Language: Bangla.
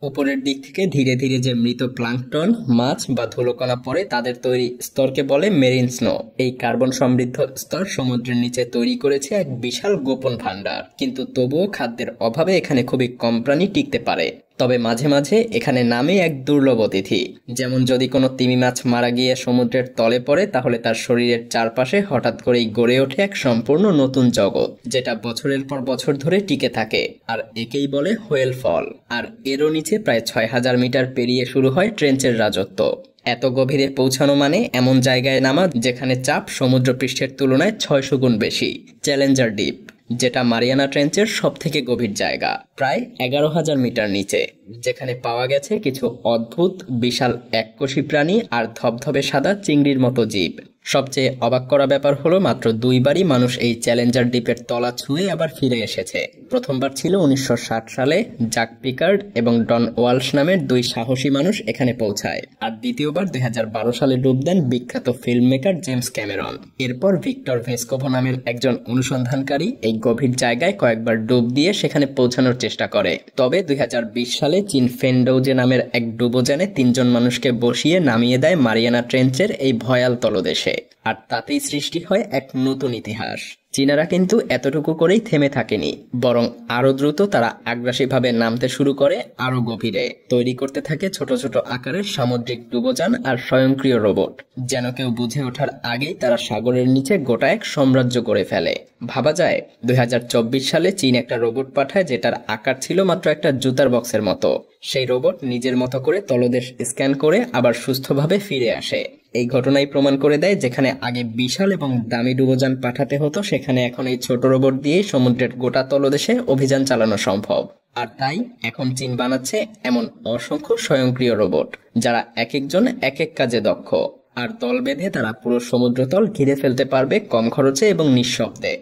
উপরের দিক থেকে ধীরে ধীরে যে মৃত প্লাঙ্কটন, মাছ বা ধুলোকণা পড়ে তাদের তৈরি স্তরকে বলে মেরিন স্নো। এই কার্বন সমৃদ্ধ স্তর সমুদ্রের নিচে তৈরি করেছে এক বিশাল গোপন ভান্ডার, কিন্তু তবুও খাদ্যের অভাবে এখানে খুবই কম প্রাণী টিকতে পারে। তবে মাঝে মাঝে এখানে নামে এক দুর্লভ অতিথি। যেমন যদি কোনো তিমি মাছ মারা গিয়ে সমুদ্রের তলে পড়ে, তাহলে তার শরীরের চারপাশে হঠাৎ করেই গড়ে ওঠে এক সম্পূর্ণ নতুন জগৎ, যেটা বছরের পর বছর ধরে টিকে থাকে। আর একেই বলে হোয়েল ফল। আর এরও নিচে প্রায় ৬,০০০ মিটার পেরিয়ে শুরু হয় ট্রেঞ্চের রাজত্ব। এত গভীরে পৌঁছানো মানে এমন জায়গায় নামা যেখানে চাপ সমুদ্রপৃষ্ঠের তুলনায় ৬০০ গুণ বেশি। চ্যালেঞ্জার ডিপ, যেটা মারিয়ানা ট্রেঞ্চের সব থেকে গভীর জায়গা, প্রায় ১১,০০০ মিটার নিচে, যেখানে পাওয়া গেছে কিছু অদ্ভুত বিশাল এককোষী প্রাণী আর ধবধবে সাদা চিংড়ির মতো জীব। সবচেয়ে অবাক করা ব্যাপার হলো মাত্র দুইবারই মানুষ এই চ্যালেঞ্জার দ্বীপের তলা ছুঁয়ে আবার ফিরে এসেছে। প্রথমবার ছিল ১৯৬০ সালে, জাক পিকার্ড এবং ডন ওয়ালশ নামের দুই সাহসী মানুষ এখানে পৌঁছায়। আর দ্বিতীয়বার ২০১২ সালে ডুব দেন বিখ্যাত ফিল্ম মেকার জেমস ক্যামেরন। এরপর ভিক্টর ভেস্কোভো নামের একজন অনুসন্ধানকারী এই গভীর জায়গায় কয়েকবার ডুব দিয়ে সেখানে পৌঁছানোর চেষ্টা করে। তবে ২০২০ সালে চীন ফেনডৌজে নামের এক ডুবোযানে ৩ জন মানুষকে বসিয়ে নামিয়ে দেয় মারিয়ানা ট্রেঞ্চের এই ভয়াল তলদেশে। আর তাতেই সৃষ্টি হয় এক নতুন ইতিহাস। চীনারা কিন্তু এতটুকু করেই থেমে থাকেনি, বরং আরো দ্রুত তারা আগ্রাসীভাবে নামতে শুরু করে আরো গভীরে। তৈরি করতে থাকে ছোট ছোট আকারের সামুদ্রিক ডুবোযান আর স্বয়ংক্রিয় রোবট, যেন কেউ বুঝে ওঠার আগেই তারা সাগরের নিচে গোটা এক সাম্রাজ্য করে ফেলে। ভাবা যায় ২০২৪ সালে চীন একটা রোবট পাঠায় যেটার আকার ছিল মাত্র একটা জুতার বক্সের মতো। সেই রোবট নিজের মতো করে তলদেশ স্ক্যান করে আবার সুস্থভাবে ফিরে আসে। এই ঘটনাই প্রমাণ করে দেয় যেখানে আগে বিশাল এবং দামি ডুবোযান পাঠাতে হতো, সেখানে এখন এই ছোট রোবট দিয়েই সমুদ্রের গোটা তলদেশে অভিযান চালানো সম্ভব। আর তাই এখন চীন বানাচ্ছে এমন অসংখ্য স্বয়ংক্রিয় রোবট, যারা এক একজন এক এক কাজে দক্ষ। আর দল বেঁধে তারা পুরো সমুদ্রতল ঘিরে ফেলতে পারবে কম খরচে এবং নিঃশব্দে।